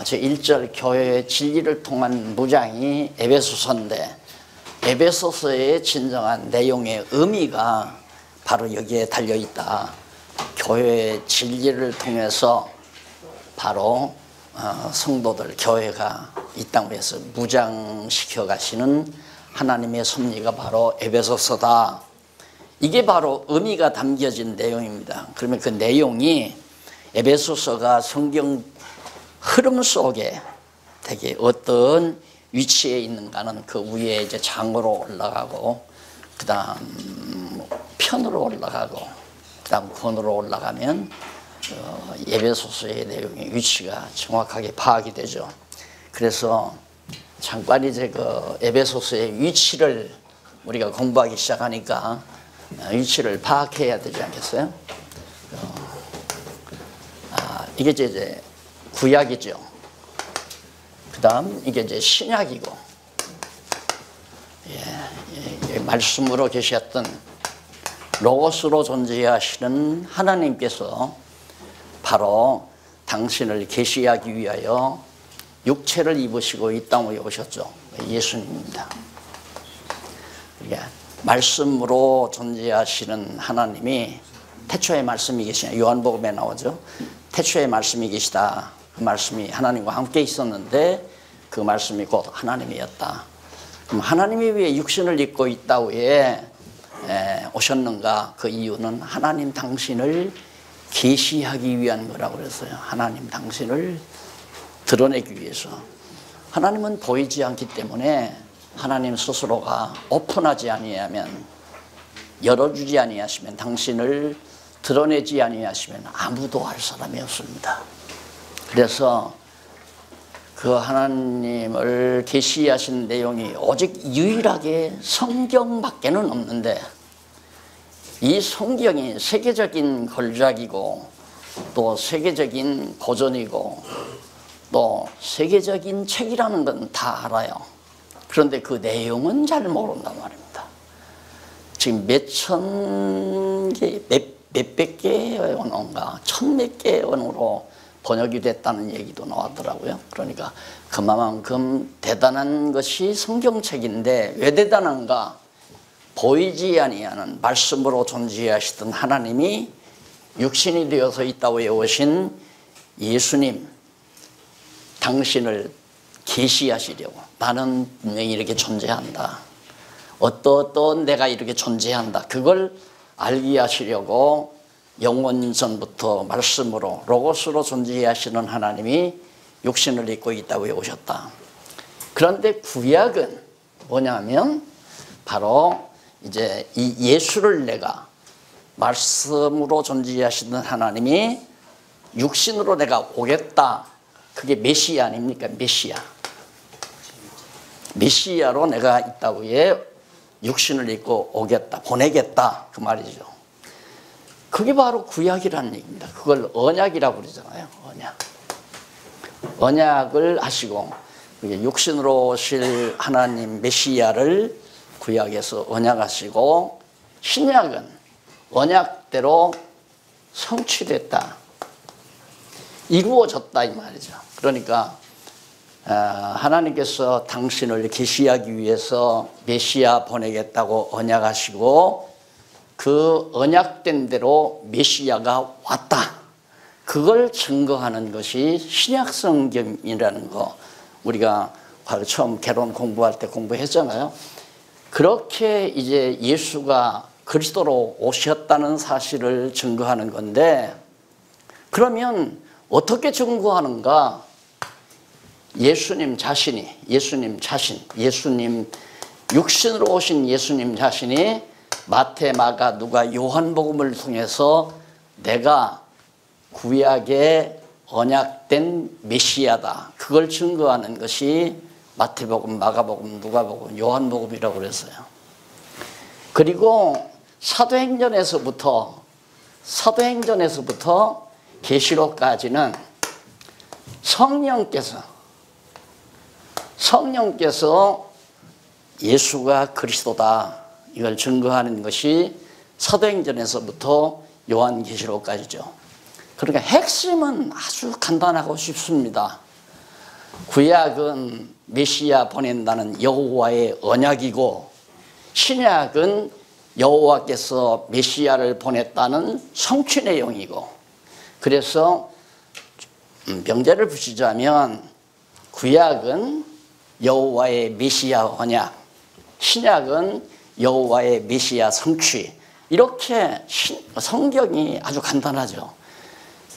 제1절 교회의 진리를 통한 무장이 에베소서인데, 에베소서의 진정한 내용의 의미가 바로 여기에 달려있다. 교회의 진리를 통해서 바로 성도들, 교회가 이 땅에서 무장시켜 가시는 하나님의 섭리가 바로 에베소서다. 이게 바로 의미가 담겨진 내용입니다. 그러면 그 내용이 에베소서가 성경 흐름 속에 되게 어떤 위치에 있는가는 그 위에 이제 장으로 올라가고, 그 다음 편으로 올라가고, 그 다음 권으로 올라가면 에베소서의 내용의 위치가 정확하게 파악이 되죠. 그래서 잠깐 이제 그 에베소서의 위치를 우리가 공부하기 시작하니까 위치를 파악해야 되지 않겠어요? 이게 이제 구약이죠. 그 다음 이게 이제 신약이고, 말씀으로 계셨던 로고스로 존재하시는 하나님께서 바로 당신을 계시하기 위하여 육체를 입으시고 이 땅에 오셨죠. 예수님입니다. 말씀으로 존재하시는 하나님이 태초에 말씀이 계시냐, 요한복음에 나오죠. 태초에 말씀이 계시다. 그 말씀이 하나님과 함께 있었는데 그 말씀이 곧 하나님이었다. 그럼 하나님이 왜 육신을 입고 있다 왜 오셨는가? 그 이유는 하나님 당신을 계시하기 위한 거라고 그랬어요. 하나님 당신을 드러내기 위해서. 하나님은 보이지 않기 때문에 하나님 스스로가 오픈하지 아니하면, 열어주지 아니하시면, 당신을 드러내지 아니하시면 아무도 알 사람이 없습니다. 그래서 그 하나님을 계시하신 내용이 오직 유일하게 성경밖에는 없는데, 이 성경이 세계적인 걸작이고 또 세계적인 고전이고 또 세계적인 책이라는 건 다 알아요. 그런데 그 내용은 잘 모른단 말입니다. 지금 몇천 개, 몇백 개의 언어인가, 천몇 개의 언어로 번역이 됐다는 얘기도 나왔더라고요. 그러니까 그만큼 대단한 것이 성경책인데, 왜 대단한가? 보이지 아니하는 말씀으로 존재하시던 하나님이 육신이 되어서 이 땅에 오신 예수님, 당신을 계시하시려고, 나는 분명히 이렇게 존재한다, 어떤 내가 이렇게 존재한다, 그걸 알게 하시려고 영원전부터 말씀으로 로고스로 존재하시는 하나님이 육신을 입고 이 땅에 오셨다. 그런데 구약은 뭐냐면 바로 이제 이 예수를 내가, 말씀으로 존재하시는 하나님이 육신으로 내가 오겠다. 그게 메시아 아닙니까? 메시아. 메시아로 내가 이 땅에 육신을 입고 오겠다, 보내겠다, 그 말이죠. 그게 바로 구약이라는 얘기입니다. 그걸 언약이라고 그러잖아요. 언약. 언약을 하시고 육신으로 오실 하나님 메시아를 구약에서 언약하시고, 신약은 언약대로 성취됐다, 이루어졌다, 이 말이죠. 그러니까 하나님께서 당신을 계시하기 위해서 메시아 보내겠다고 언약하시고, 그 언약된 대로 메시아가 왔다. 그걸 증거하는 것이 신약 성경이라는 거, 우리가 바로 처음 개론 공부할 때 공부했잖아요. 그렇게 이제 예수가 그리스도로 오셨다는 사실을 증거하는 건데, 그러면 어떻게 증거하는가? 예수님 자신, 예수님 육신으로 오신 예수님 자신이 마태, 마가, 누가, 요한복음을 통해서 내가 구약의 언약된 메시아다, 그걸 증거하는 것이 마태복음, 마가복음, 누가복음, 요한복음이라고 그랬어요. 그리고 사도행전에서부터 계시록까지는 성령께서 예수가 그리스도다, 이걸 증거하는 것이 사도행전에서부터 요한계시록까지죠. 그러니까 핵심은 아주 간단하고 쉽습니다. 구약은 메시아 보낸다는 여호와의 언약이고 신약은 여호와께서 메시아를 보냈다는 성취 내용이고, 그래서 명제를 붙이자면 구약은 여호와의 메시아 언약, 신약은 여호와의 메시아 성취, 이렇게 성경이 아주 간단하죠.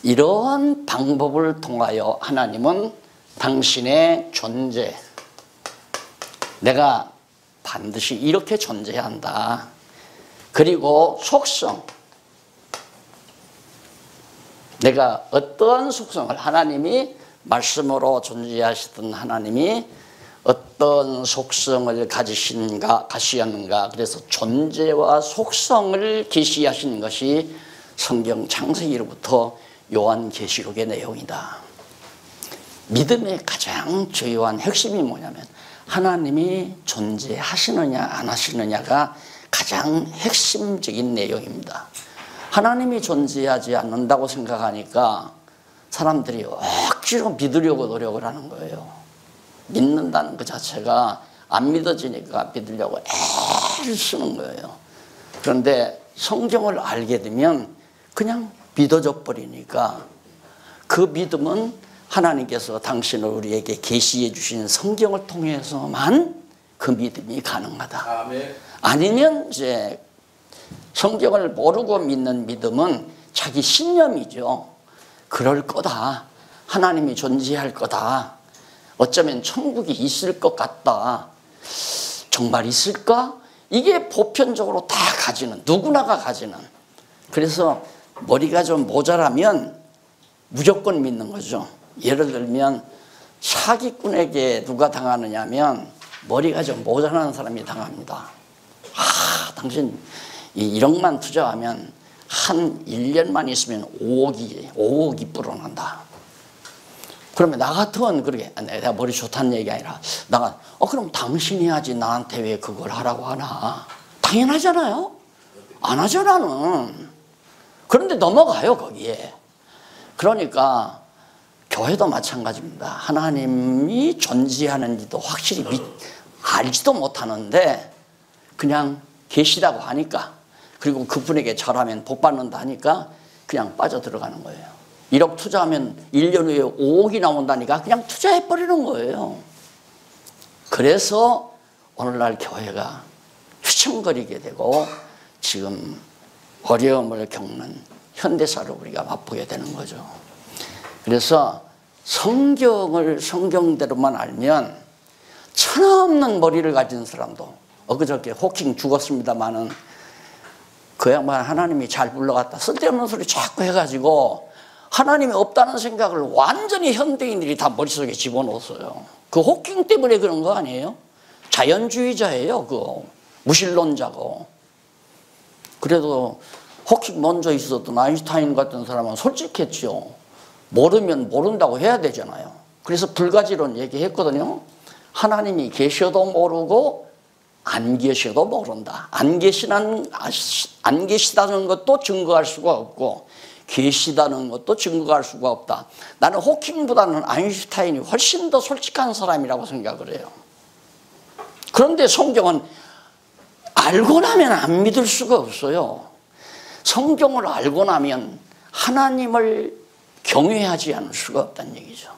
이러한 방법을 통하여 하나님은 당신의 존재, 내가 반드시 이렇게 존재한다, 그리고 속성, 내가 어떠한 속성을, 하나님이 말씀으로 존재하시던 하나님이 어떤 속성을 가지셨는가, 그래서 존재와 속성을 계시하신 것이 성경 창세기로부터 요한계시록의 내용이다. 믿음의 가장 주요한 핵심이 뭐냐면 하나님이 존재하시느냐 안 하시느냐가 가장 핵심적인 내용입니다. 하나님이 존재하지 않는다고 생각하니까 사람들이 억지로 믿으려고 노력을 하는 거예요. 믿는다는 그 자체가 안 믿어지니까 믿으려고 애를 쓰는 거예요. 그런데 성경을 알게 되면 그냥 믿어져 버리니까 그 믿음은 하나님께서 당신을 우리에게 계시해 주신 성경을 통해서만 그 믿음이 가능하다. 아멘. 아니면 이제 성경을 모르고 믿는 믿음은 자기 신념이죠. 그럴 거다. 하나님이 존재할 거다. 어쩌면 천국이 있을 것 같다. 정말 있을까? 이게 보편적으로 다 가지는, 누구나가 가지는. 그래서 머리가 좀 모자라면 무조건 믿는 거죠. 예를 들면 사기꾼에게 누가 당하느냐면 머리가 좀 모자란 사람이 당합니다. 당신 1억만 투자하면 한 1년만 있으면 5억이 불어난다. 그러면 나 같으면 그러게, 내가 머리 좋다는 얘기 아니라 그럼 당신이 하지 나한테 왜 그걸 하라고 하나. 당연하잖아요. 안 하죠 나는. 그런데 넘어가요 거기에. 그러니까 교회도 마찬가지입니다. 하나님이 존재하는지도 확실히 알지도 못하는데 그냥 계시다고 하니까, 그리고 그분에게 절하면 복 받는다 하니까 그냥 빠져들어가는 거예요. 1억 투자하면 1년 후에 5억이 나온다니까 그냥 투자해버리는 거예요. 그래서 오늘날 교회가 휘청거리게 되고 지금 어려움을 겪는 현대사를 우리가 맛보게 되는 거죠. 그래서 성경을 성경대로만 알면 천없는 머리를 가진 사람도, 엊그저께 호킹 죽었습니다마는 그 양반 하나님이 잘 불러갔다 쓸데없는 소리 자꾸 해가지고 하나님이 없다는 생각을 완전히 현대인들이 다 머릿속에 집어넣었어요. 그 호킹 때문에 그런 거 아니에요? 자연주의자예요. 그 무신론자고. 그래도 호킹 먼저 있었던 아인슈타인 같은 사람은 솔직했죠. 모르면 모른다고 해야 되잖아요. 그래서 불가지론 얘기했거든요. 하나님이 계셔도 모르고 안 계셔도 모른다. 안 계시다는 것도 증거할 수가 없고 계시다는 것도 증거할 수가 없다. 나는 호킹보다는 아인슈타인이 훨씬 더 솔직한 사람이라고 생각을 해요. 그런데 성경은 알고 나면 안 믿을 수가 없어요. 성경을 알고 나면 하나님을 경외하지 않을 수가 없다는 얘기죠.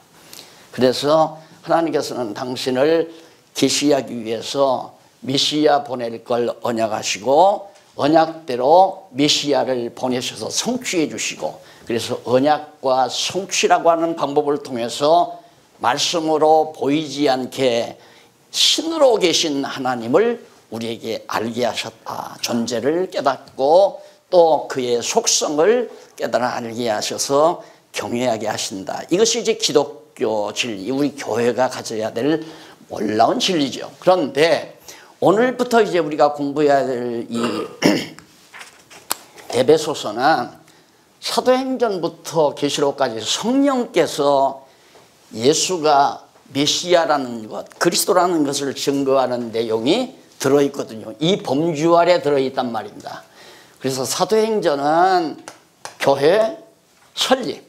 그래서 하나님께서는 당신을 계시하기 위해서 메시아 보낼 걸 언약하시고 언약대로 메시아를 보내셔서 성취해 주시고, 그래서 언약과 성취라고 하는 방법을 통해서 말씀으로 보이지 않게 신으로 계신 하나님을 우리에게 알게 하셨다. 존재를 깨닫고 또 그의 속성을 깨달아 알게 하셔서 경외하게 하신다. 이것이 이제 기독교 진리, 우리 교회가 가져야 될 놀라운 진리죠. 그런데 오늘부터 이제 우리가 공부해야 될 이 에베소서는 사도행전부터 계시록까지 성령께서 예수가 메시아라는 것, 그리스도라는 것을 증거하는 내용이 들어있거든요. 이 범주 아래 들어있단 말입니다. 그래서 사도행전은 교회 설립,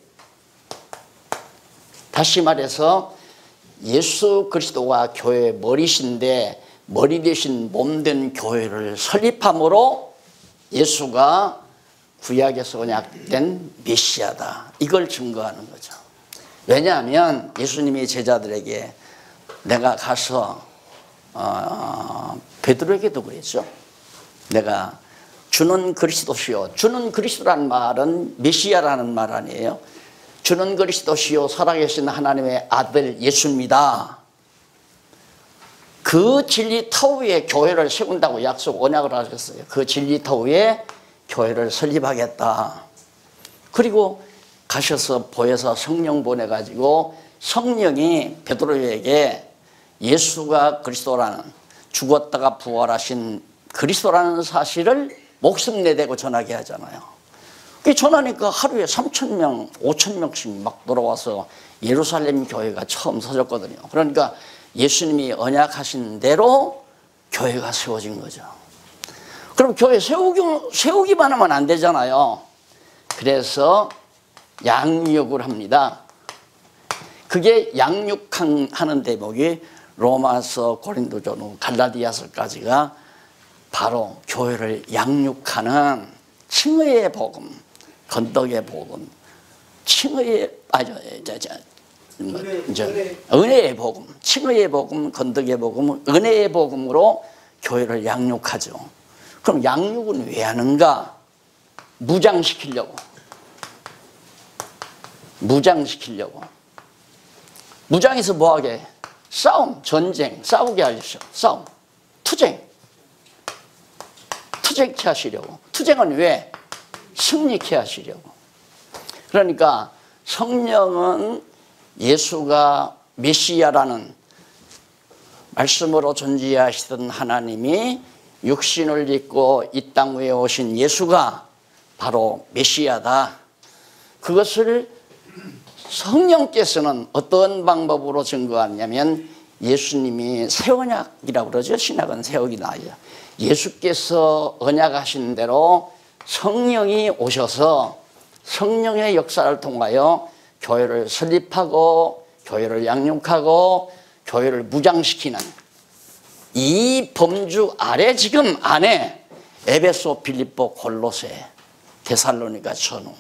다시 말해서 예수 그리스도가 교회의 머리신데 머리 대신 몸 된 교회를 설립함으로 예수가 구약에서 언약된 메시아다. 이걸 증거하는 거죠. 왜냐하면 예수님이 제자들에게 내가 가서 베드로에게도 그랬죠. 내가 주는 그리스도시요. 주는 그리스도라는 말은 메시아라는 말 아니에요. 주는 그리스도시요 살아계신 하나님의 아들 예수입니다. 그 진리터 위에 교회를 세운다고 약속 언약을 하셨어요. 그 진리터 위에 교회를 설립하겠다. 그리고 가셔서 보혜사 성령 보내가지고 성령이 베드로에게 예수가 그리스도라는 죽었다가 부활하신 그리스도라는 사실을 목숨 내대고 전하게 하잖아요. 그 전하니까 하루에 3,000명, 5,000명씩 막 돌아와서 예루살렘 교회가 처음 서졌거든요. 그러니까 예수님이 언약하신 대로 교회가 세워진 거죠. 그럼 교회 세우기만 하면 안 되잖아요. 그래서 양육을 합니다. 그게 양육하는 대목이 로마서, 고린도전후, 갈라디아서까지가 바로 교회를 양육하는 칭의의 복음, 건덕의 복음, 은혜의 복음, 칭의의 복음, 건덕의 복음, 은혜의 복음으로 교회를 양육하죠. 그럼 양육은 왜 하는가? 무장시키려고. 무장해서 뭐하게? 싸움, 전쟁, 싸우게 하시죠. 싸움, 투쟁케 하시려고. 투쟁은 왜? 승리케 하시려고. 그러니까 성령은 예수가 메시아라는 말씀으로 존재하시던 하나님이 육신을 입고 이 땅 위에 오신 예수가 바로 메시아다. 그것을 성령께서는 어떤 방법으로 증거하냐면 예수님이 새 언약이라고 그러죠. 신약은 새 언약이죠. 예수께서 언약하신 대로 성령이 오셔서 성령의 역사를 통하여 교회를 설립하고 교회를 양육하고 교회를 무장시키는 이 범주 아래 지금 안에 에베소, 빌립보, 골로새, 데살로니가 전후,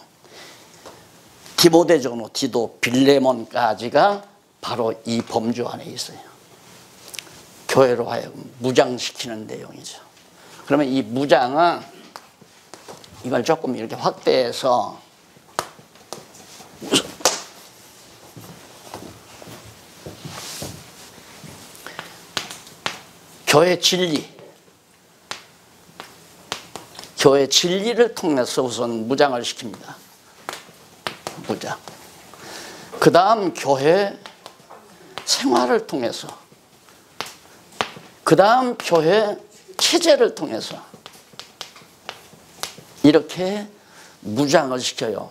디모데 전후, 디도, 빌레몬까지가 바로 이 범주 안에 있어요. 교회로 하여금 무장시키는 내용이죠. 그러면 이 무장은 이걸 조금 이렇게 확대해서 교회 진리를 통해서 우선 무장을 시킵니다. 무장. 그 다음 교회 생활을 통해서, 그 다음 교회 체제를 통해서 이렇게 무장을 시켜요.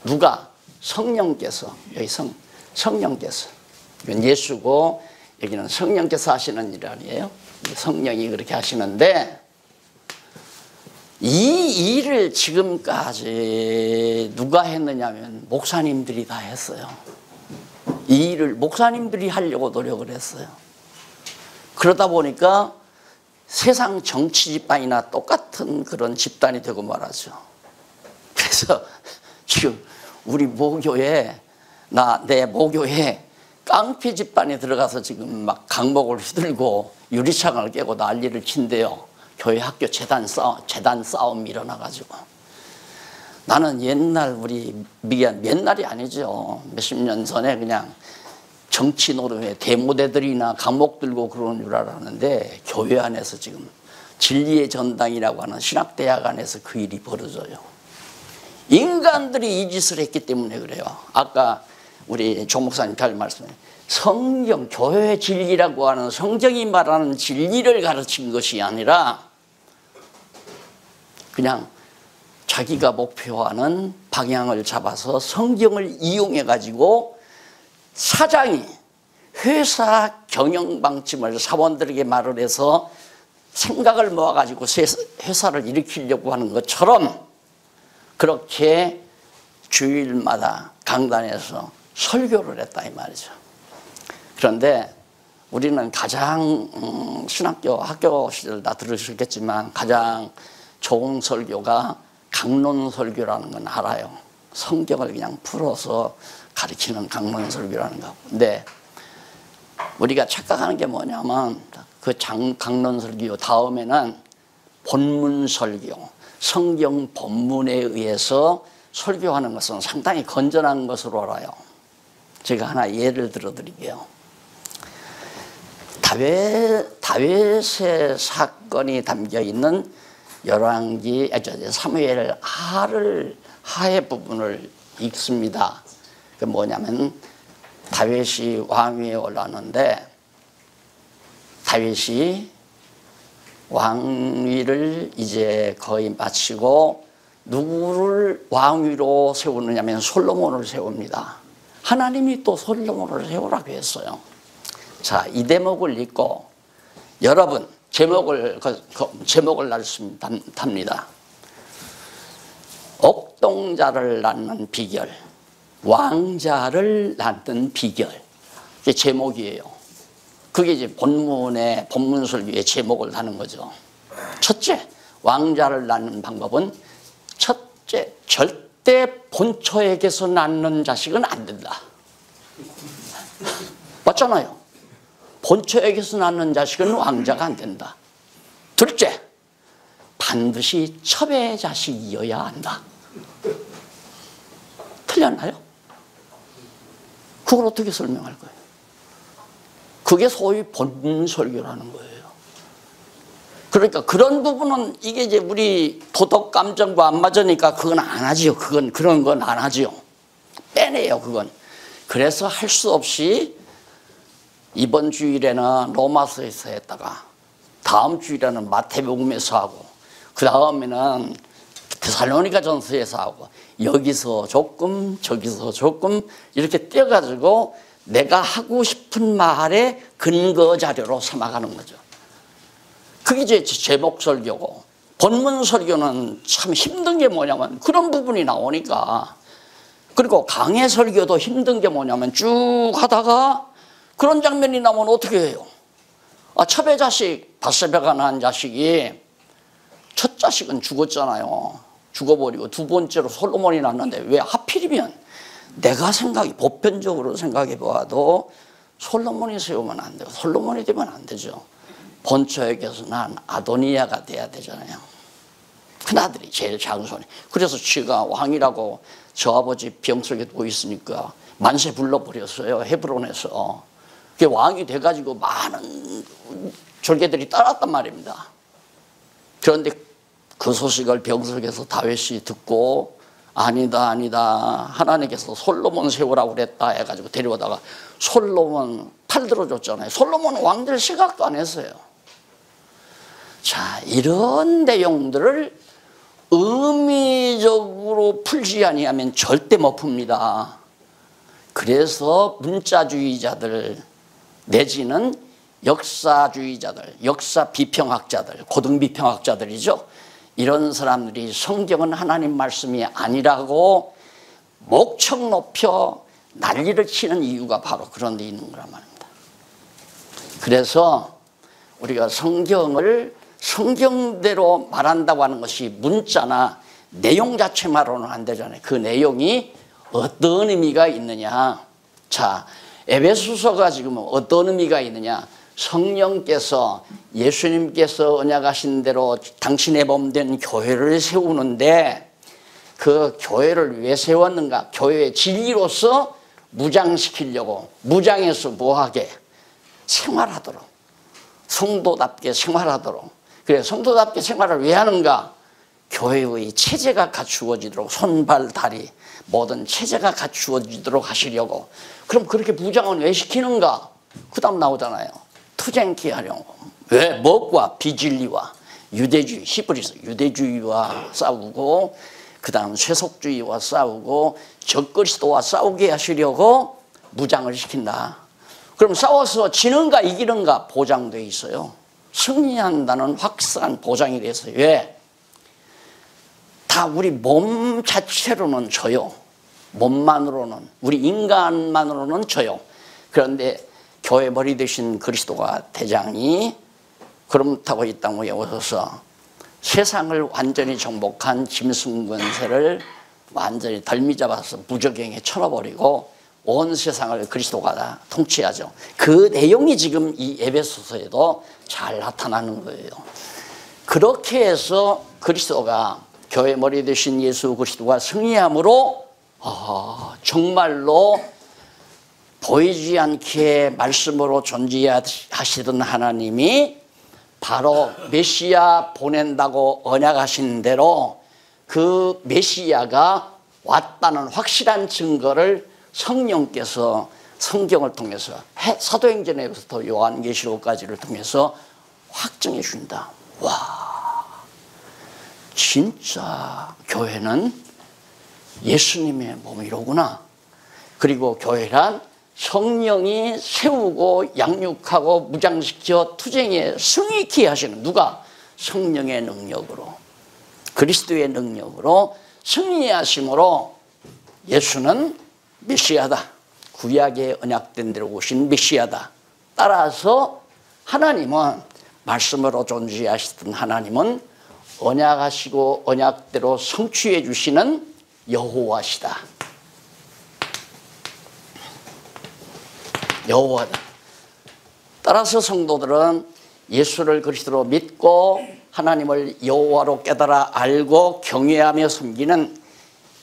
누가? 성령께서. 여기 성령께서. 이건 예수고 여기는 성령께서 하시는 일 아니에요. 성령이 그렇게 하시는데 이 일을 지금까지 누가 했느냐면 목사님들이 다 했어요. 이 일을 목사님들이 하려고 노력을 했어요. 그러다 보니까 세상 정치 집단이나 똑같은 그런 집단이 되고 말하죠. 그래서 지금 우리 모교에 내 모교에 깡패 집단이 들어가서 지금 막 강목을 휘둘고 유리창을 깨고 난리를 친대요. 교회 학교 재단 싸움 일어나가지고. 나는 옛날 옛날이 아니죠. 몇십 년 전에 그냥 정치 노름에 대모대들이나 강목 들고 그러는 줄 알았는데 교회 안에서 지금 진리의 전당이라고 하는 신학대학 안에서 그 일이 벌어져요. 인간들이 이 짓을 했기 때문에 그래요. 아까 우리 조 목사님 잘 말씀해. 성경, 교회의 진리라고 하는 성경이 말하는 진리를 가르친 것이 아니라 그냥 자기가 목표하는 방향을 잡아서 성경을 이용해 가지고 사장이 회사 경영 방침을 사원들에게 말을 해서 생각을 모아 가지고 회사를 일으키려고 하는 것처럼 그렇게 주일마다 강단에서 설교를 했다 이 말이죠. 그런데 우리는 가장 신학교 학교 시절 다 들으셨겠지만 가장 좋은 설교가 강론설교라는 건 알아요. 성경을 그냥 풀어서 가르치는 강론설교라는 거. 근데 우리가 착각하는 게 뭐냐면 그 강론설교 다음에는 본문설교, 성경 본문에 의해서 설교하는 것은 상당히 건전한 것으로 알아요. 제가 하나 예를 들어 드릴게요. 다윗의 사건이 담겨 있는 열왕기, 사무엘 하의 부분을 읽습니다. 그 뭐냐면 다윗이 왕위에 올랐는데 다윗이 왕위를 이제 거의 마치고 누구를 왕위로 세우느냐면 솔로몬을 세웁니다. 하나님이 또 솔로몬을 세우라고 했어요. 자, 이 대목을 읽고 여러분 제목을 답니다. 옥동자를 낳는 비결, 왕자를 낳는 비결. 이게 제목이에요. 그게 이제 본문설교의 제목을 다는 거죠. 첫째, 왕자를 낳는 방법은 첫째, 절대 본처에게서 낳는 자식은 안 된다. 맞잖아요. 본처에게서 낳는 자식은 왕자가 안 된다. 둘째, 반드시 첩의 자식이어야 한다. 틀렸나요? 그걸 어떻게 설명할 거예요? 그게 소위 본설교라는 거예요. 그러니까 그런 부분은 이게 이제 우리 도덕 감정과 안 맞으니까 그건 안 하지요. 그런 건 안 하지요. 빼내요, 그건. 그래서 할 수 없이 이번 주일에는 로마서에서 했다가 다음 주일에는 마태복음에서 하고 그 다음에는 데살로니가 전서에서 하고 여기서 조금 저기서 조금 이렇게 떼어가지고 내가 하고 싶은 말의 근거 자료로 삼아가는 거죠. 그게 이제 제목 설교고, 본문 설교는 참 힘든 게 뭐냐면 그런 부분이 나오니까. 그리고 강해 설교도 힘든 게 뭐냐면 쭉 하다가 그런 장면이 나오면 어떻게 해요? 첩의 자식, 밧세바가 낳은 자식이 첫 자식은 죽었잖아요. 죽어버리고 두 번째로 솔로몬이 낳았는데 왜 하필이면 내가 보편적으로 생각해 보아도 솔로몬이 세우면 안 돼요. 솔로몬이 되면 안 되죠. 본처에게서 난 아도니아가 돼야 되잖아요. 큰아들이 제일 작은 손이. 그래서 지가 왕이라고 저 아버지 병석에 누워 있으니까 만세 불러버렸어요. 헤브론에서. 그게 왕이 돼가지고 많은 졸개들이 따랐단 말입니다. 그런데 그 소식을 병석에서 다윗이 듣고 아니다 하나님께서 솔로몬 세우라고 그랬다 해가지고 데려오다가 솔로몬 팔 들어줬잖아요. 솔로몬은 왕 될 생각도 안 했어요. 자, 이런 내용들을 의미적으로 풀지 아니하면 절대 못 풉니다. 그래서 문자주의자들 내지는 역사주의자들, 역사 비평학자들, 고등 비평학자들이죠. 이런 사람들이 성경은 하나님 말씀이 아니라고 목청 높여 난리를 치는 이유가 바로 그런 데 있는 거란 말입니다. 그래서 우리가 성경을 성경대로 말한다고 하는 것이 문자나 내용 자체만으로는 안 되잖아요. 그 내용이 어떤 의미가 있느냐. 자, 에베소서가 지금 어떤 의미가 있느냐. 성령께서 예수님께서 언약하신 대로 당신의 몸된 교회를 세우는데 그 교회를 왜 세웠는가? 교회의 진리로서 무장시키려고, 무장해서 뭐하게? 생활하도록, 성도답게 생활하도록. 그래, 성도답게 생활을 왜 하는가? 교회의 체제가 갖추어지도록, 손발 다리 모든 체제가 갖추어지도록 하시려고. 그럼 그렇게 무장은 왜 시키는가? 그 다음 나오잖아요. 투쟁케 하려고. 왜? 뭐과 비진리와 유대주의, 히브리서 유대주의와 싸우고 그 다음 세속주의와 싸우고 적그리스도와 싸우게 하시려고 무장을 시킨다. 그럼 싸워서 지는가 이기는가 보장되어 있어요. 승리한다는 확실한 보장이 돼서. 왜? 다 우리 몸 자체로는 져요. 몸만으로는, 우리 인간만으로는 져요. 그런데 교회 머리 되신 그리스도가 대장이 그렇다고 이 땅에 오셔서 세상을 완전히 정복한 짐승 권세를 완전히 덜미 잡아서 무적행에 쳐넣어버리고 온 세상을 그리스도가 다 통치하죠. 그 내용이 지금 이 에베소서에도 잘 나타나는 거예요. 그렇게 해서 그리스도가 교회 머리 되신 예수 그리스도가 승리함으로 정말로 보이지 않게 말씀으로 존재하시던 하나님이 바로 메시아 보낸다고 언약하신 대로 그 메시아가 왔다는 확실한 증거를 성령께서 성경을 통해서 사도행전에부터 요한계시록까지를 통해서 확정해 준다. 와, 진짜 교회는 예수님의 몸이로구나. 그리고 교회란 성령이 세우고 양육하고 무장시켜 투쟁에 승리케 하시는, 누가? 성령의 능력으로, 그리스도의 능력으로 승리하심으로 예수는 메시아다. 구약의 언약된 대로 오신 메시아다. 따라서 하나님은, 말씀으로 존재하시던 하나님은 언약하시고 언약대로 성취해 주시는 여호와시다. 여호와다. 따라서 성도들은 예수를 그리스도로 믿고 하나님을 여호와로 깨달아 알고 경외하며 섬기는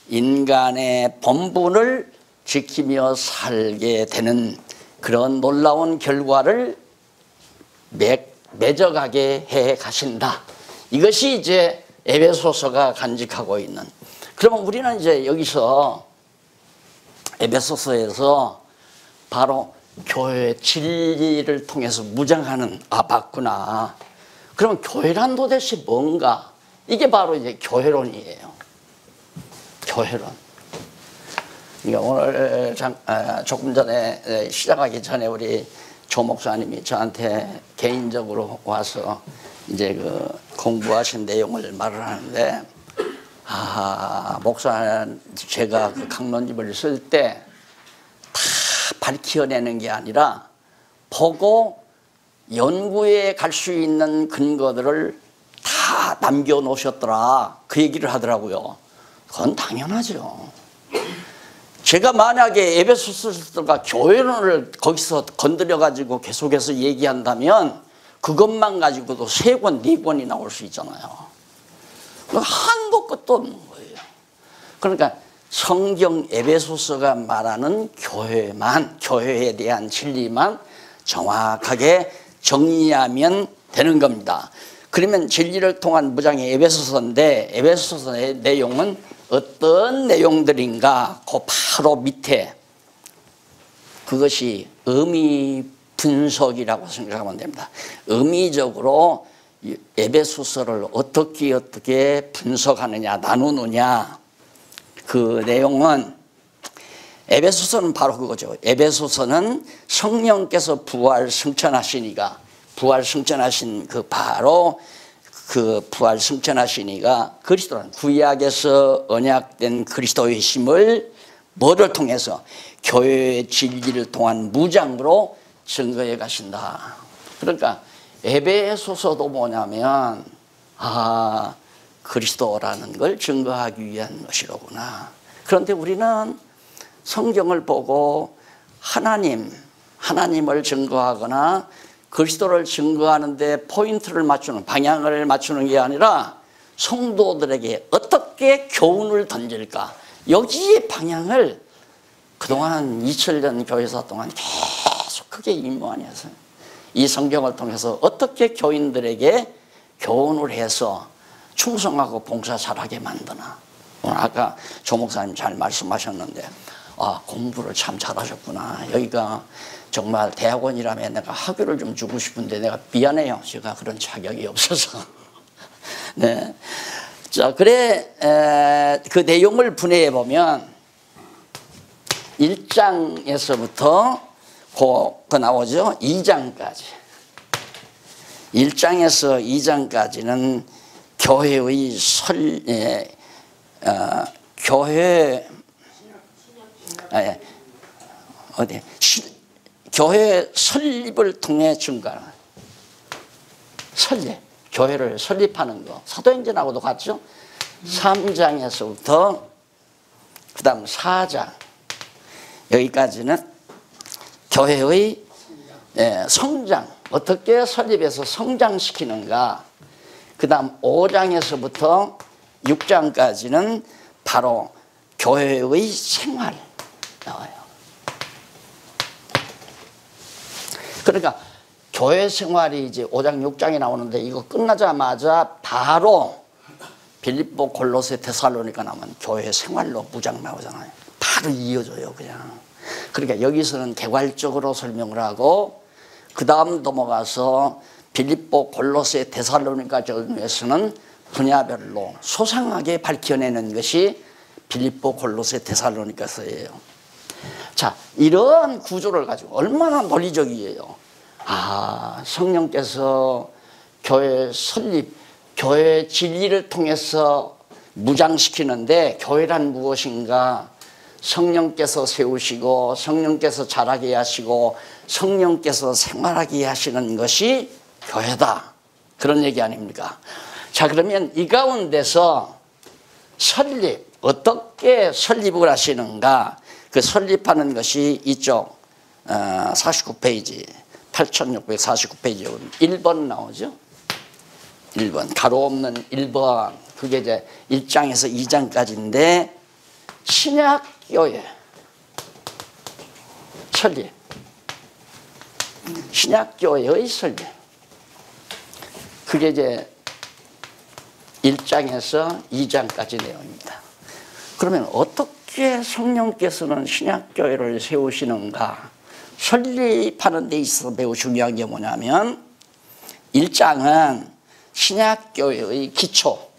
인간의 본분을 지키며 살게 되는 그런 놀라운 결과를 맺어가게 해 가신다. 이것이 이제 에베소서가 간직하고 있는. 그러면 우리는 이제 여기서 에베소서에서 바로 교회의 진리를 통해서 무장하는, 맞구나. 그러면 교회란 도대체 뭔가? 이게 바로 이제 교회론이에요. 교회론. 그러니까 오늘 조금 전에 시작하기 전에 우리 조 목사님이 저한테 개인적으로 와서 이제 그 공부하신 내용을 말을 하는데, 목사, 제가 그 강론집을 쓸 때 다 밝혀내는 게 아니라 보고 연구에 갈 수 있는 근거들을 다 남겨놓으셨더라. 그 얘기를 하더라고요. 그건 당연하죠. 제가 만약에 에베소서가 교회론을 거기서 건드려가지고 계속해서 얘기한다면 그것만 가지고도 3권, 4권이 나올 수 있잖아요. 한도 끝도 없는 거예요. 그러니까 성경 에베소서가 말하는 교회만, 교회에 대한 진리만 정확하게 정리하면 되는 겁니다. 그러면 진리를 통한 무장의 에베소서인데, 에베소서의 내용은 어떤 내용들인가? 그 바로 밑에 그것이 의미 분석이라고 생각하면 됩니다. 의미적으로 에베소서를 어떻게 분석하느냐, 나누느냐. 그 내용은, 에베소서는 바로 그거죠. 에베소서는 성령께서 부활 승천하시니가, 부활 승천하신 그 바로 그 부활 승천하시니가 그리스도는 구약에서 언약된 그리스도의 힘을 뭐를 통해서? 교회의 진리를 통한 무장으로 증거해 가신다. 그러니까 에베소서도 뭐냐면 그리스도라는 걸 증거하기 위한 것이로구나. 그런데 우리는 성경을 보고 하나님을 증거하거나 그리스도를 증거하는데 포인트를 맞추는, 방향을 맞추는 게 아니라 성도들에게 어떻게 교훈을 던질까, 여기에 방향을 그동안 2000년 교회사 동안 계속 크게 임무하니 했어요. 이 성경을 통해서 어떻게 교인들에게 교훈을 해서 충성하고 봉사 잘하게 만드나. 오늘 아까 조 목사님 잘 말씀하셨는데 공부를 참 잘하셨구나. 여기가 정말 대학원이라면 내가 학교를 좀 주고 싶은데 내가 미안해요. 제가 그런 자격이 없어서. 네. 자, 그래, 그 내용을 분해해 보면 1장에서부터 그 나오죠. 2장까지. 1장에서 2장까지는 교회의 교회 설립을 통해 증가하는 설립, 교회를 설립하는 거. 사도행전하고도 같죠? 3장에서부터 그 다음 4장 여기까지는 교회의 성장, 어떻게 설립해서 성장시키는가. 그 다음 5장에서부터 6장까지는 바로 교회의 생활 나와요. 그러니까 교회 생활이 이제 5장 6장이 나오는데 이거 끝나자마자 바로 빌립보, 골로새, 데살로니가 나오면 교회 생활로 무장 나오잖아요. 바로 이어져요 그냥. 그러니까 여기서는 개괄적으로 설명을 하고 그 다음 넘어가서 빌립보, 골로새, 데살로니가 전에서는 분야별로 소상하게 밝혀내는 것이 빌립보, 골로새, 데살로니가서예요. 자, 이런 구조를 가지고 얼마나 논리적이에요. 아, 성령께서 교회 설립, 교회 진리를 통해서 무장시키는데 교회란 무엇인가? 성령께서 세우시고 성령께서 자라게 하시고 성령께서 생활하게 하시는 것이 교회다. 그런 얘기 아닙니까? 자, 그러면 이 가운데서 설립, 어떻게 설립을 하시는가? 그 설립하는 것이 이쪽 49페이지 8649페이지 1번 나오죠. 1번 가로 없는 1번 그게 이제 1장에서 2장까지인데 신약교회 설립, 신약교회의 설립 그게 이제 1장에서 2장까지 내용입니다. 그러면 어떻게 성령께서는 신약교회를 세우시는가? 설립하는 데 있어서 매우 중요한 게 뭐냐면 1장은 신약교회의 기초,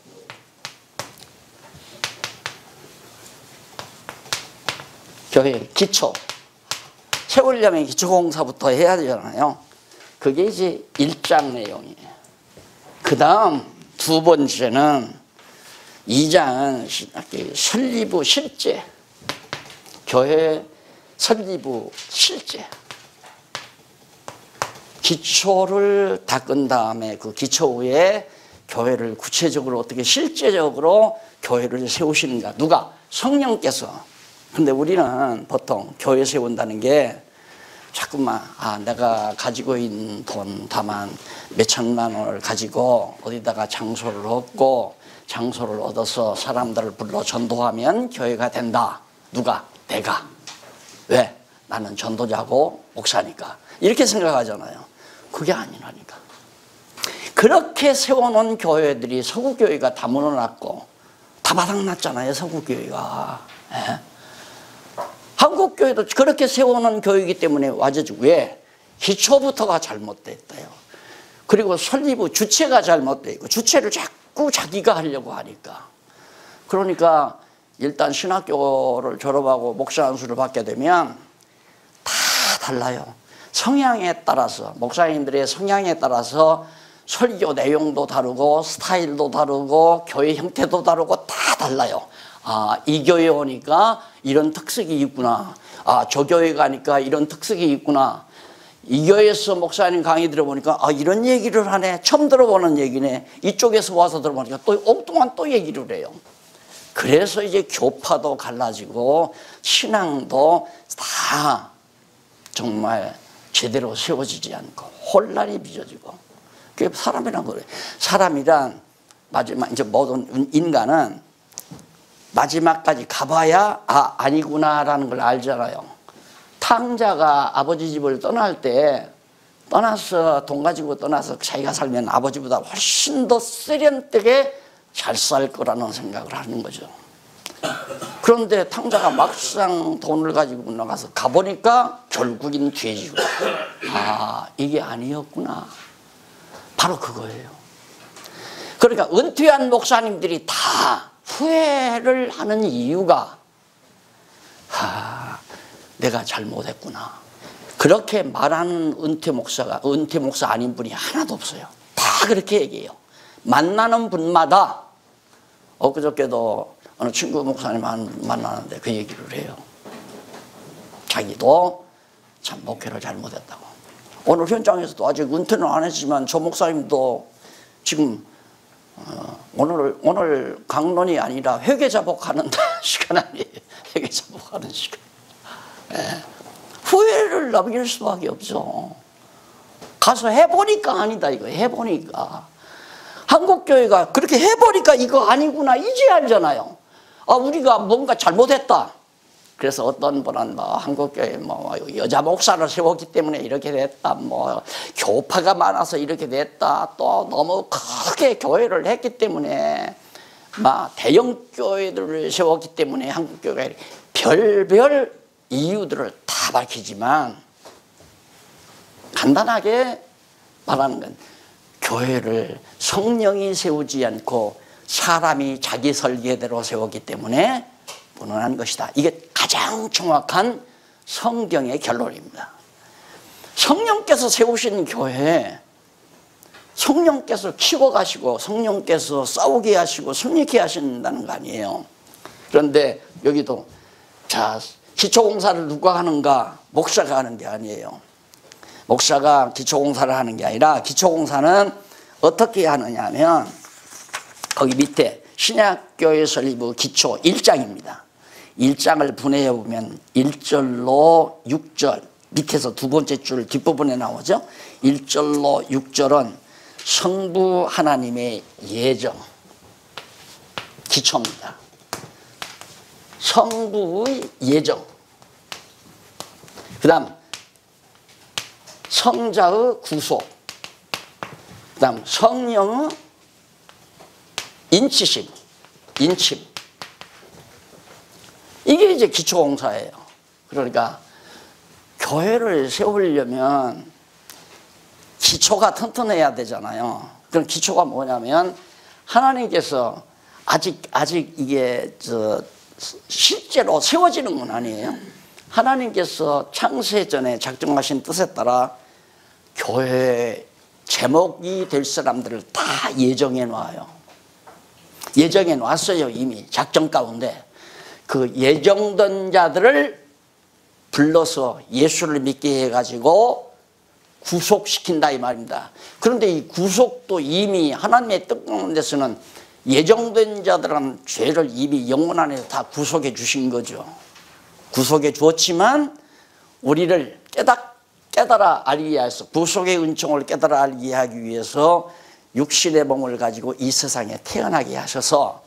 교회의 기초 세우려면 기초공사부터 해야 되잖아요. 그게 이제 1장 내용이에요. 그 다음 두 번째는 2장은 설립 후 실제, 교회 설립 후 실제 기초를 닦은 다음에 그 기초 위에 교회를 구체적으로 어떻게 실제적으로 교회를 세우시는가. 누가? 성령께서. 근데 우리는 보통 교회 세운다는 게 자꾸만 내가 가지고 있는 돈 다만 몇천만 원을 가지고 어디다가 장소를 얻고 장소를 얻어서 사람들을 불러 전도하면 교회가 된다. 누가? 내가. 왜? 나는 전도자고 목사니까. 이렇게 생각하잖아요. 그게 아니라니까. 그렇게 세워놓은 교회들이 서구교회가 다 무너났고 다 바닥났잖아요. 서구교회가. 예? 한국교회도 그렇게 세워놓은 교회이기 때문에 와저지. 왜? 기초부터가 잘못됐대요. 그리고 설립 후 주체가 잘못되어 있고 주체를 자꾸 자기가 하려고 하니까. 그러니까 일단 신학교를 졸업하고 목사 안수를 받게 되면 다 달라요. 성향에 따라서, 목사님들의 성향에 따라서 설교 내용도 다르고 스타일도 다르고 교회 형태도 다르고 다 달라요. 이 교회 오니까 이런 특색이 있구나. 저 교회 가니까 이런 특색이 있구나. 이 교회에서 목사님 강의 들어보니까 이런 얘기를 하네. 처음 들어보는 얘기네. 이쪽에서 와서 들어보니까 또 엉뚱한 또 얘기를 해요. 그래서 이제 교파도 갈라지고 신앙도 다 정말 제대로 세워지지 않고 혼란이 빚어지고. 그게 사람이란 거예요. 사람이란 마지막 이제 모든 인간은 마지막까지 가봐야 아니구나라는 걸 알잖아요. 탕자가 아버지 집을 떠날 때 떠나서 돈 가지고 떠나서 자기가 살면 아버지보다 훨씬 더 세련되게 잘 살 거라는 생각을 하는 거죠. 그런데 탕자가 막상 돈을 가지고 나가서 가보니까 결국인 돼지고 이게 아니었구나. 바로 그거예요. 그러니까 은퇴한 목사님들이 다 후회를 하는 이유가 내가 잘못했구나. 그렇게 말하는 은퇴 목사 아닌 분이 하나도 없어요. 다 그렇게 얘기해요. 만나는 분마다 엊그저께도 어느 친구 목사님 만나는데 그 얘기를 해요. 자기도 참 목회를 잘못했다고. 오늘 현장에서도 아직 은퇴는 안 했지만 조 목사님도 지금 오늘 강론이 아니라 회개자복하는 시간 아니에요. 회개자복하는 시간. 예. 후회를 남길 수밖에 없죠. 가서 해보니까 아니다 이거. 해보니까 한국교회가 그렇게 해보니까 이거 아니구나 이제 알잖아요. 아, 우리가 뭔가 잘못했다. 그래서 어떤 분은 뭐 한국교회 뭐 여자 목사를 세웠기 때문에 이렇게 됐다, 뭐 교파가 많아서 이렇게 됐다, 또 너무 크게 교회를 했기 때문에 막 대형 교회들을 세웠기 때문에 한국교회가 별별 이유들을 다 밝히지만 간단하게 말하는 건 교회를 성령이 세우지 않고 사람이 자기 설계대로 세웠기 때문에 무능한 것이다. 이게 가장 정확한 성경의 결론입니다. 성령께서 세우신 교회에 성령께서 키워가시고 성령께서 싸우게 하시고 승리케 하신다는 거 아니에요. 그런데 여기도 자, 기초공사를 누가 하는가? 목사가 하는 게 아니에요. 목사가 기초공사를 하는 게 아니라 기초공사는 어떻게 하느냐 하면 거기 밑에 신약교회 설립의 기초 1장입니다. 1장을 분해해 보면 1절로 6절 밑에서 두 번째 줄 뒷부분에 나오죠. 1절로 6절은 성부 하나님의 예정 기초입니다. 성부의 예정. 그 다음 성자의 구속. 그 다음 성령의 인치심, 인침. 이게 이제 기초공사예요. 그러니까 교회를 세우려면 기초가 튼튼해야 되잖아요. 그럼 기초가 뭐냐면 하나님께서 아직 이게 실제로 세워지는 건 아니에요. 하나님께서 창세 전에 작정하신 뜻에 따라 교회 제목이 될 사람들을 다 예정해 놔요. 예정해 놨어요. 이미 작정 가운데. 그 예정된 자들을 불러서 예수를 믿게 해가지고 구속시킨다 이 말입니다. 그런데 이 구속도 이미 하나님의 뜻 가운데서는 예정된 자들은 죄를 이미 영혼 안에서 다 구속해 주신 거죠. 구속해 주었지만 우리를 깨달아 알게 위해서 구속의 은총을 깨달아 알게 하기 위해서 육신의 몸을 가지고 이 세상에 태어나게 하셔서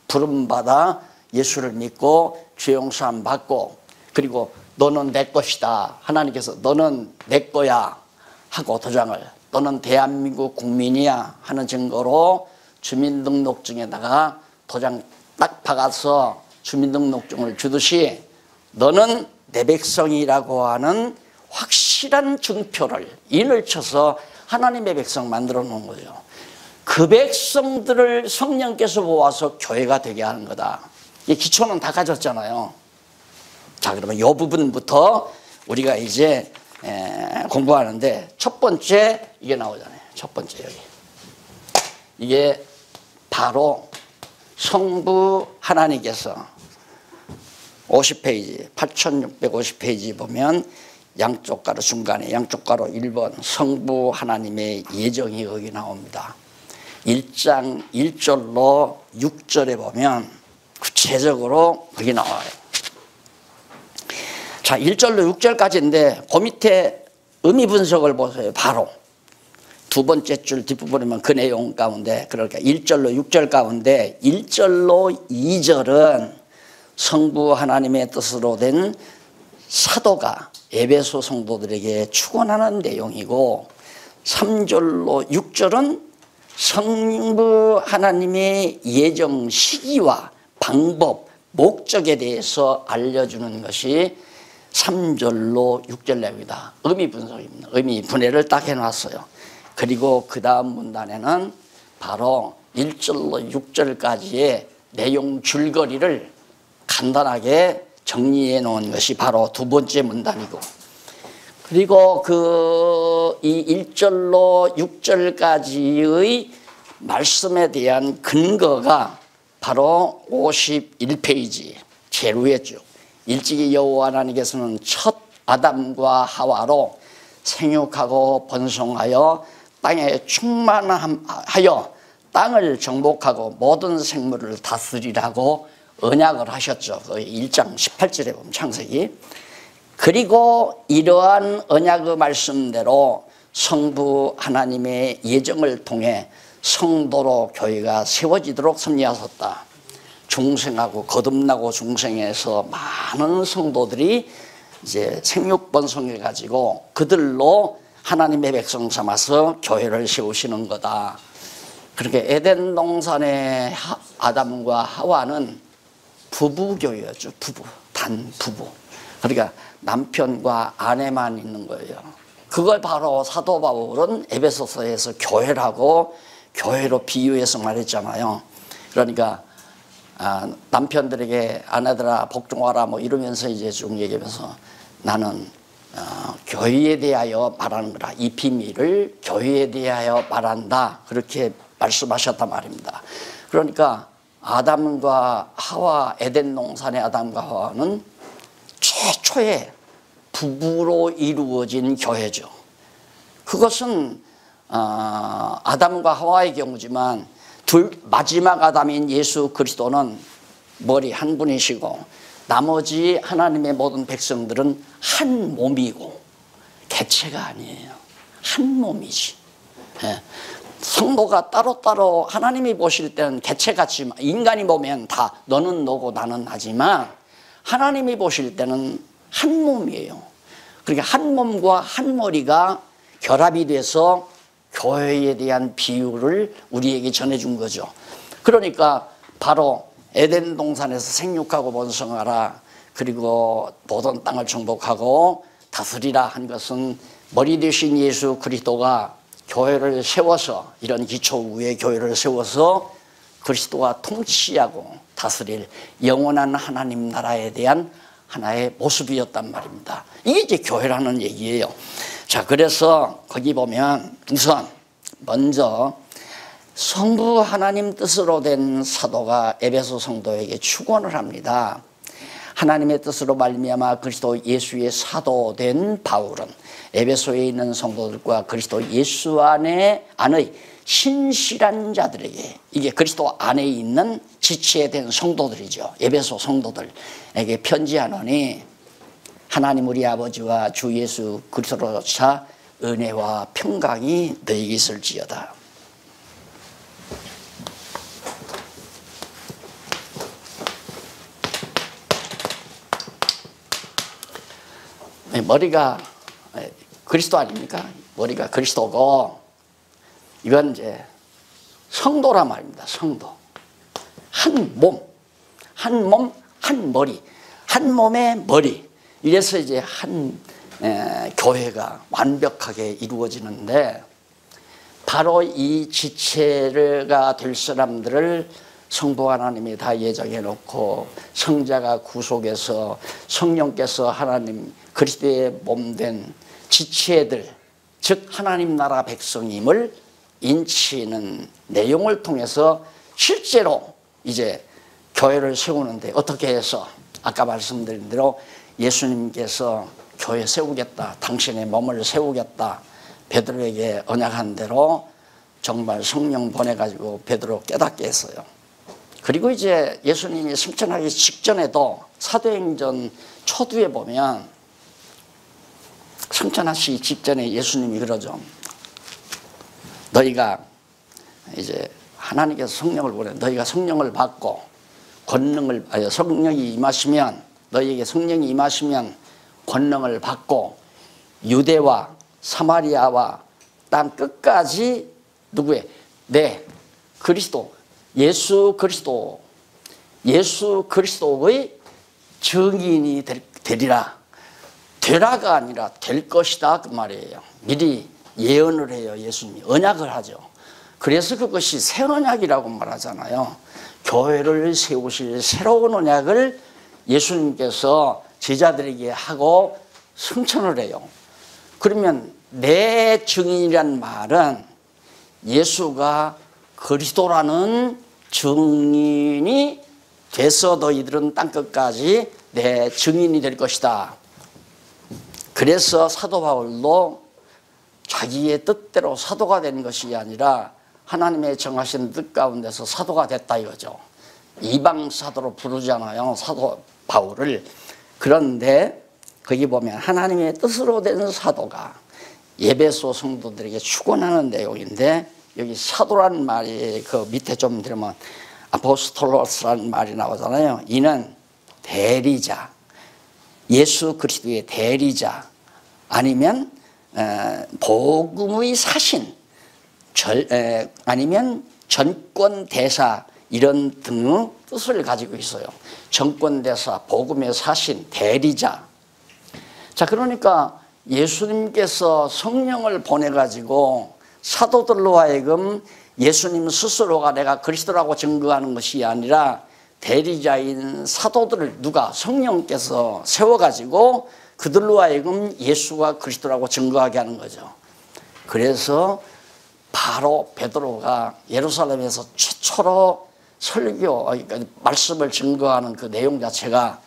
부름받아 예수를 믿고 죄 용서함 받고 그리고 너는 내 것이다. 하나님께서 너는 내 거야 하고 도장을 너는 대한민국 국민이야 하는 증거로 주민등록증에다가 도장 딱 박아서 주민등록증을 주듯이 너는 내 백성이라고 하는 확실한 증표를 인을 쳐서 하나님의 백성 만들어 놓은 거죠. 그 백성들을 성령께서 모아서 교회가 되게 하는 거다. 이 기초는 다 가졌잖아요. 자, 그러면 이 부분부터 우리가 이제 공부하는데 첫 번째 이게 나오잖아요. 첫 번째 여기. 이게 바로 성부 하나님께서 50페이지 8650페이지 보면 양쪽 가로 중간에 양쪽 가로 1번 성부 하나님의 예정이 여기 나옵니다. 1장 1절로 6절에 보면 구체적으로 거기 나와요. 자, 1절로 6절까지인데 그 밑에 의미 분석을 보세요. 바로 두 번째 줄 뒷부분이면 그 내용 가운데 그러니까 1절로 6절 가운데 1절로 2절은 성부 하나님의 뜻으로 된 사도가 에베소 성도들에게 축원하는 내용이고 3절로 6절은 성부 하나님의 예정 시기와 방법, 목적에 대해서 알려주는 것이 3절로 6절 내용이다. 의미 분석입니다. 의미 분해를 딱 해놨어요. 그리고 그 다음 문단에는 바로 1절로 6절까지의 내용 줄거리를 간단하게 정리해 놓은 것이 바로 두 번째 문단이고 그리고 이 1절로 6절까지의 말씀에 대한 근거가 바로 51페이지 제일 위에 쭉 일찍이 여호와 하나님께서는 첫 아담과 하와로 생육하고 번성하여 땅에 충만하여 땅을 정복하고 모든 생물을 다스리라고 언약을 하셨죠. 1장 18절에 보면 창세기. 그리고 이러한 언약의 말씀대로 성부 하나님의 예정을 통해 성도로 교회가 세워지도록 섭리하셨다. 중생하고 거듭나고 중생에서 많은 성도들이 이제 생육번성해 가지고 그들로 하나님의 백성 삼아서 교회를 세우시는 거다. 그렇게 에덴 동산의 아담과 하와는 부부교회였죠. 부부, 단 부부. 그러니까 남편과 아내만 있는 거예요. 그걸 바로 사도 바울은 에베소서에서 교회라고 교회로 비유해서 말했잖아요. 그러니까 남편들에게 아내들아 복종하라 뭐 이러면서 이제 쭉 얘기하면서 나는 교회에 대하여 말하는 거라. 이 비밀을 교회에 대하여 말한다. 그렇게 말씀하셨단 말입니다. 그러니까 아담과 하와, 에덴 동산의 아담과 하와는 최초의 부부로 이루어진 교회죠. 그것은 아담과 하와의 경우지만 마지막 아담인 예수 그리스도는 머리 한 분이시고 나머지 하나님의 모든 백성들은 한 몸이고 개체가 아니에요. 한 몸이지. 예. 성도가 따로따로 하나님이 보실 때는 개체같이 인간이 보면 다 너는 너고 나는 나지만 하나님이 보실 때는 한 몸이에요. 그러니까 한 몸과 한 머리가 결합이 돼서 교회에 대한 비유를 우리에게 전해준 거죠. 그러니까 바로 에덴 동산에서 생육하고 번성하라, 그리고 모든 땅을 정복하고 다스리라 한 것은 머리 되신 예수 그리스도가 교회를 세워서, 이런 기초 위에 교회를 세워서 그리스도가 통치하고 다스릴 영원한 하나님 나라에 대한 하나의 모습이었단 말입니다. 이게 이제 교회라는 얘기예요. 자, 그래서 거기 보면 우선 먼저 성부 하나님 뜻으로 된 사도가 에베소 성도에게 축원을 합니다. 하나님의 뜻으로 말미암아 그리스도 예수의 사도된 바울은 에베소에 있는 성도들과 그리스도 예수 안의 신실한 자들에게, 이게 그리스도 안에 있는 지체된 성도들이죠. 에베소 성도들에게 편지하노니 하나님 우리 아버지와 주 예수 그리스도로차 은혜와 평강이 너희에게 있을지어다. 머리가 그리스도 아닙니까? 머리가 그리스도고, 이건 이제 성도란 말입니다. 성도. 한 몸, 한 머리, 한 몸의 머리. 이래서 이제 한 교회가 완벽하게 이루어지는데, 바로 이 지체가 될 사람들을 성부 하나님이 다 예정해 놓고 성자가 구속해서 성령께서 하나님 그리스도의 몸된 지체들, 즉 하나님 나라 백성임을 인치는 내용을 통해서 실제로 이제 교회를 세우는데, 어떻게 해서 아까 말씀드린 대로 예수님께서 교회 세우겠다, 당신의 몸을 세우겠다, 베드로에게 언약한 대로 정말 성령 보내가지고 베드로 깨닫게 했어요. 그리고 이제 예수님이 승천하기 직전에도 사도행전 초두에 보면, 승천하시기 직전에 예수님이 그러죠. 너희가 이제 하나님께서 성령을 보내, 너희가 성령을 받고 성령이 임하시면, 너희에게 성령이 임하시면 권능을 받고 유대와 사마리아와 땅 끝까지 누구의? 그리스도, 예수 그리스도의 증인이 되리라. 되라가 아니라 될 것이다, 그 말이에요. 미리 예언을 해요. 예수님이 언약을 하죠. 그래서 그것이 새 언약이라고 말하잖아요. 교회를 세우실 새로운 언약을 예수님께서 제자들에게 하고 승천을 해요. 그러면 내 증인이란 말은 예수가 그리스도라는 증인이 돼서 너희들은 땅끝까지 내 증인이 될 것이다. 그래서 사도 바울도 자기의 뜻대로 사도가 된 것이 아니라 하나님의 정하신 뜻 가운데서 사도가 됐다 이거죠. 이방 사도로 부르잖아요, 사도 바울을. 그런데 거기 보면 하나님의 뜻으로 된 사도가 에베소 성도들에게 축원하는 내용인데, 여기 사도라는 말이 그 밑에 좀 들으면 아포스톨로스라는 말이 나오잖아요. 이는 대리자, 예수 그리스도의 대리자, 아니면 복음의 사신, 아니면 전권대사, 이런 등의 뜻을 가지고 있어요. 전권대사, 복음의 사신, 대리자. 자, 그러니까 예수님께서 성령을 보내가지고 사도들로 하여금 예수님 스스로가 내가 그리스도라고 증거하는 것이 아니라 대리자인 사도들을 누가 성령께서 세워가지고 그들로 하여금 예수가 그리스도라고 증거하게 하는 거죠. 그래서 바로 베드로가 예루살렘에서 최초로 설교, 그러니까 말씀을 증거하는 그 내용 자체가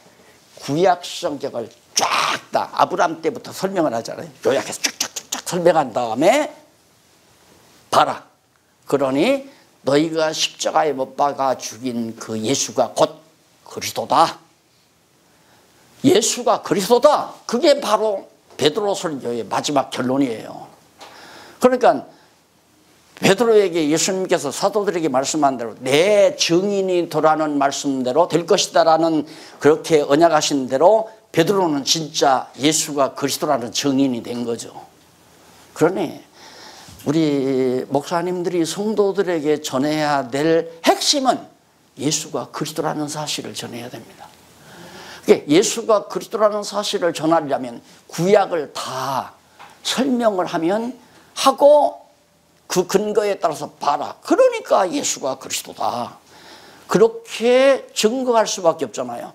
구약 성경을 쫙 다 아브라함 때부터 설명을 하잖아요. 요약해서 쫙쫙쫙 설명한 다음에 봐라. 그러니 너희가 십자가에 못 박아 죽인 그 예수가 곧 그리스도다. 예수가 그리스도다. 그게 바로 베드로 설교의 마지막 결론이에요. 그러니까 베드로에게 예수님께서 사도들에게 말씀한 대로 내 증인이 도라는 말씀대로 될 것이다라는 그렇게 언약하신 대로 베드로는 진짜 예수가 그리스도라는 증인이 된 거죠. 그러니 우리 목사님들이 성도들에게 전해야 될 핵심은 예수가 그리스도라는 사실을 전해야 됩니다. 예수가 그리스도라는 사실을 전하려면 구약을 다 설명을 하고 그 근거에 따라서 봐라. 그러니까 예수가 그리스도다. 그렇게 증거할 수밖에 없잖아요.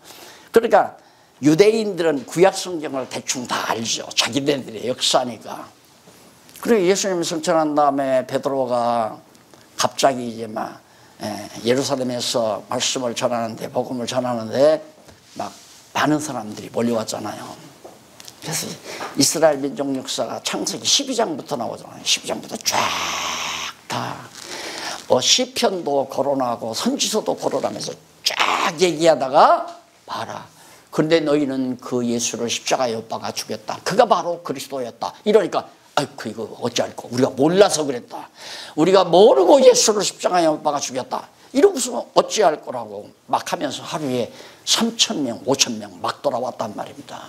그러니까 유대인들은 구약 성경을 대충 다 알죠. 자기네들의 역사니까. 그리고 예수님 승천한 다음에 베드로가 갑자기 이제 막 예루살렘에서 말씀을 전하는데, 복음을 전하는데 막 많은 사람들이 몰려왔잖아요. 그래서 이스라엘 민족 역사가 창세기 12장부터 나오잖아요. 12장부터 쫙 다 뭐 시편도 거론하고 선지서도 거론하면서 쫙 얘기하다가 봐라. 그런데 너희는 그 예수를 십자가에 못 박아 죽였다. 그가 바로 그리스도였다. 이러니까 아이고 이거 어찌할꼬. 우리가 몰라서 그랬다. 우리가 모르고 예수를 십자가에 못 박아 죽였다. 이러고서 어찌할 거라고 막 하면서 하루에 3,000명, 5,000명 막 돌아왔단 말입니다.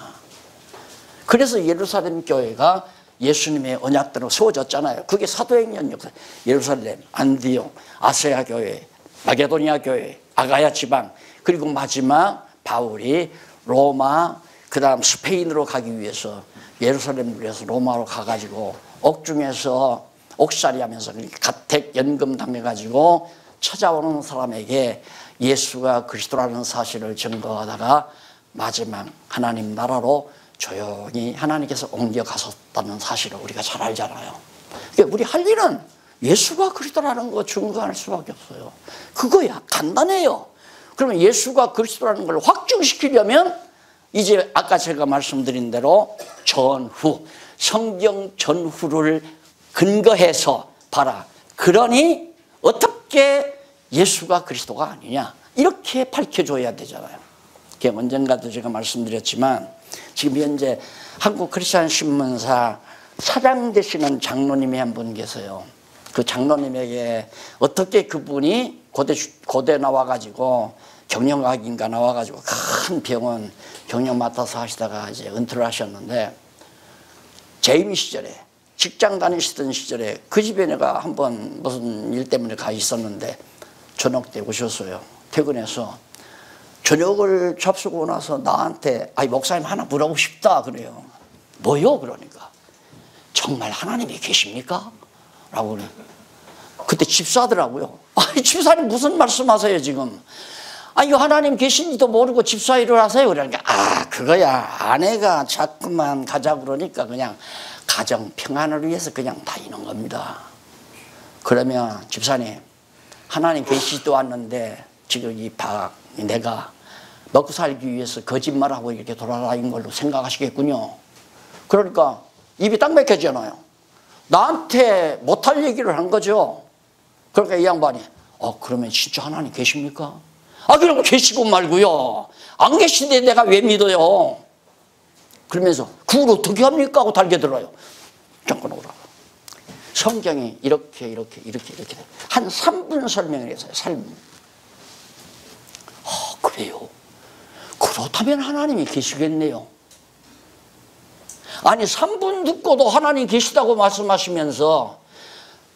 그래서 예루살렘 교회가 예수님의 언약대로 세워졌잖아요. 그게 사도행전 역사. 예루살렘, 안디옥, 아세아 교회, 마게도니아 교회, 아가야 지방, 그리고 마지막 바울이 로마, 그 다음 스페인으로 가기 위해서 예루살렘을 위해서 로마로 가가지고 옥중에서 옥살이 하면서 가택 연금 당해가지고 찾아오는 사람에게 예수가 그리스도라는 사실을 증거하다가 마지막 하나님 나라로 조용히 하나님께서 옮겨가셨다는 사실을 우리가 잘 알잖아요. 그러니까 우리 할 일은 예수가 그리스도라는 거 증거할 수밖에 없어요. 그거야. 간단해요. 그러면 예수가 그리스도라는 걸 확증시키려면 이제 아까 제가 말씀드린 대로 전후, 성경 전후를 근거해서 봐라. 그러니 어떻게 예수가 그리스도가 아니냐, 이렇게 밝혀줘야 되잖아요. 언젠가도 제가 말씀드렸지만 지금 현재 한국 크리스찬 신문사 사장 되시는 장로님이 한 분 계세요. 그 장로님에게 어떻게 그분이 고대 나와가지고 경영학인가 나와가지고 큰 병원 경영 맡아서 하시다가 이제 은퇴를 하셨는데, 재임 시절에 직장 다니시던 시절에 그 집에 내가 한번 무슨 일 때문에 가 있었는데 저녁 때 오셨어요. 퇴근해서 저녁을 잡수고 나서 나한테 목사님 하나 물어보고 싶다 그래요. 뭐요? 그러니까 정말 하나님이 계십니까? 라고 그래. 그때 집사더라고요. 집사님 무슨 말씀하세요 지금? 이거 하나님 계신지도 모르고 집사 일을 하세요. 그러니까 그거야 아내가 자꾸만 가자 그러니까 그냥 가정 평안을 위해서 그냥 다니는 겁니다. 그러면 집사님 하나님 계시지도 않는데 지금 내가 먹고 살기 위해서 거짓말하고 이렇게 돌아다닌 걸로 생각하시겠군요. 그러니까 입이 딱 막혀지잖아요. 나한테 못할 얘기를 한 거죠. 그러니까 이 양반이 그러면 진짜 하나님 계십니까? 그럼 계시고 말고요. 안 계신데 내가 왜 믿어요? 그러면서 그걸 어떻게 합니까? 하고 달겨들어요. 잠깐 오라고. 성경이 이렇게 한 3분 설명을 했어요. 3분. 그래요? 그렇다면 하나님이 계시겠네요. 아니 3분 듣고도 하나님 계시다고 말씀하시면서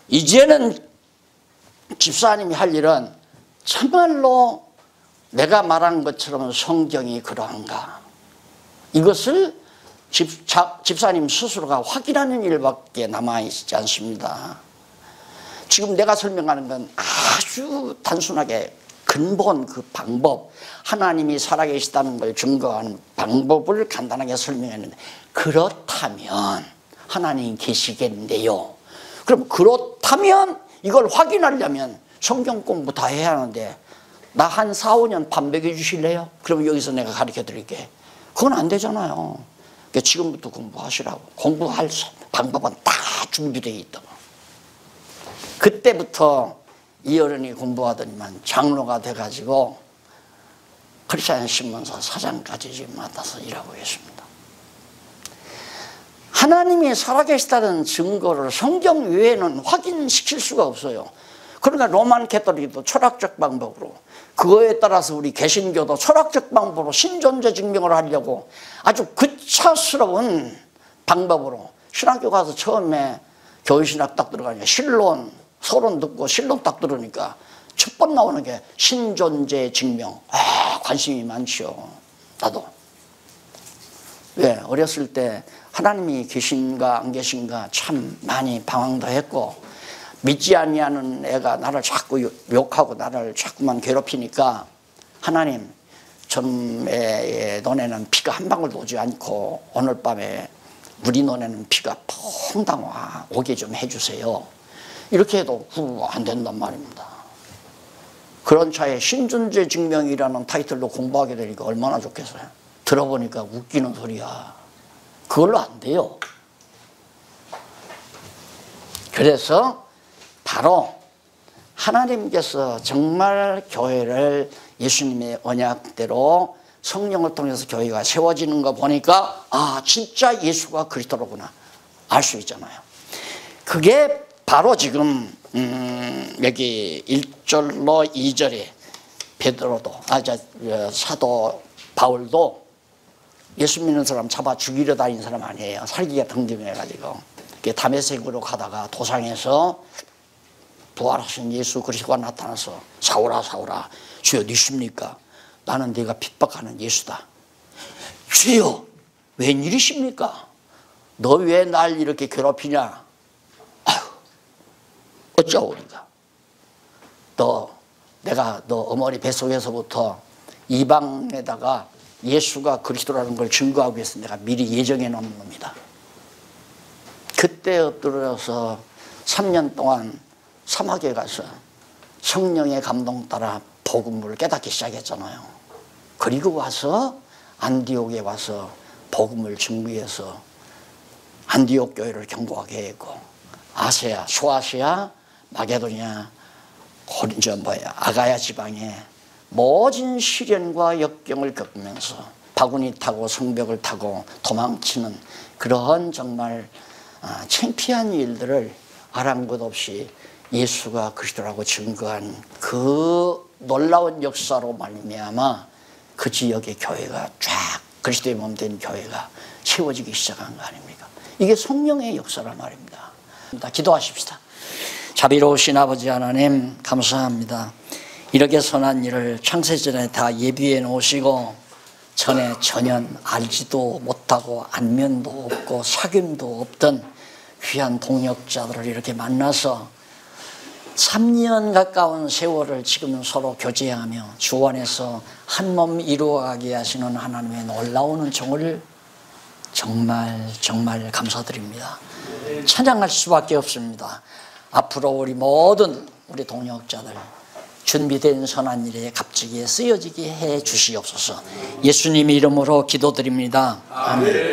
이제는 집사님이 할 일은 참말로 내가 말한 것처럼 성경이 그러한가, 이것을 집사님 스스로가 확인하는 일밖에 남아있지 않습니다. 지금 내가 설명하는 건 아주 단순하게 근본 그 방법, 하나님이 살아계시다는 걸 증거하는 방법을 간단하게 설명했는데, 그렇다면 하나님 계시겠네요. 그럼 그렇다면 이걸 확인하려면 성경 공부 다 해야 하는데, 나 한 4, 5년 반백해 주실래요? 그럼 여기서 내가 가르쳐 드릴게. 그건 안 되잖아요. 그러니까 지금부터 공부하시라고. 공부할 방법은 다 준비되어 있다고. 그때부터 이 어른이 공부하더니만 장로가 돼가지고 크리스찬 신문사 사장까지 지금 맡아서 일하고 있습니다. 하나님이 살아계시다는 증거를 성경 외에는 확인시킬 수가 없어요. 그러니까 로만 캐톨릭도 철학적 방법으로, 그거에 따라서 우리 개신교도 철학적 방법으로 신존재 증명을 하려고 아주 구차스러운 방법으로, 신학교 가서 처음에 교회신학 딱 들어가니까 신론, 서론 듣고 신론 딱 들으니까 첫 번 나오는 게 신존재 증명. 관심이 많죠. 나도. 왜? 어렸을 때 하나님이 계신가 안 계신가 참 많이 방황도 했고, 믿지 아니하는 애가 나를 자꾸 욕하고 나를 자꾸만 괴롭히니까, 하나님, 전에 너네는 피가 한 방울도 오지 않고 오늘 밤에 우리 너네는 피가 퐁당 오게 좀 해주세요. 이렇게 해도 안 된단 말입니다. 그런 차에 신존재 증명이라는 타이틀로 공부하게 되니까 얼마나 좋겠어요. 들어보니까 웃기는 소리야. 그걸로 안 돼요. 그래서 바로 하나님께서 정말 교회를 예수님의 언약대로 성령을 통해서 교회가 세워지는 거 보니까 진짜 예수가 그리스도로구나 알 수 있잖아요. 그게 바로 지금 여기 1절로 2절에 베드로도 사도 바울도 예수 믿는 사람 잡아 죽이려 다니는 사람 아니에요. 살기가 등등해가지고 다메섹으로 가다가 도상에서 부활하신 예수 그리스도가 나타나서 사오라 사오라 주여 누십니까? 나는 네가 핍박하는 예수다. 주여 웬일이십니까? 너 왜 날 이렇게 괴롭히냐? 아유 어쩌오리가. 내가 너 어머니 뱃속에서부터 이방에다가 예수가 그리스도라는 걸 증거하기 위해서 내가 미리 예정해 놓은 놈이다. 그때 엎드려서 3년 동안 사막에 가서 성령의 감동 따라 복음을 깨닫기 시작했잖아요. 그리고 와서 안디옥에 와서 복음을 증거해서 안디옥 교회를 견고하게 했고, 아세아, 소아시아, 마게도냐, 아가야 지방에 모진 시련과 역경을 겪으면서 바구니 타고 성벽을 타고 도망치는 그러한 정말 창피한 일들을 아랑곳 없이 예수가 그리스도라고 증거한 그 놀라운 역사로 말미암아 그 지역의 교회가 쫙 그리스도의 몸 된 교회가 세워지기 시작한 거 아닙니까? 이게 성령의 역사란 말입니다. 기도하십시다. 자비로우신 아버지 하나님 감사합니다. 이렇게 선한 일을 창세전에 다 예비해 놓으시고 전에 전혀 알지도 못하고 안면도 없고 사귐도 없던 귀한 동역자들을 이렇게 만나서 3년 가까운 세월을 지금 서로 교제하며 주 안에서 한 몸 이루어가게 하시는 하나님의 놀라운 은총을 정말 감사드립니다. 찬양할 수밖에 없습니다. 앞으로 우리 모든 우리 동역자들 준비된 선한 일에 값지게 쓰여지게 해 주시옵소서. 예수님 이름으로 기도드립니다. 아멘.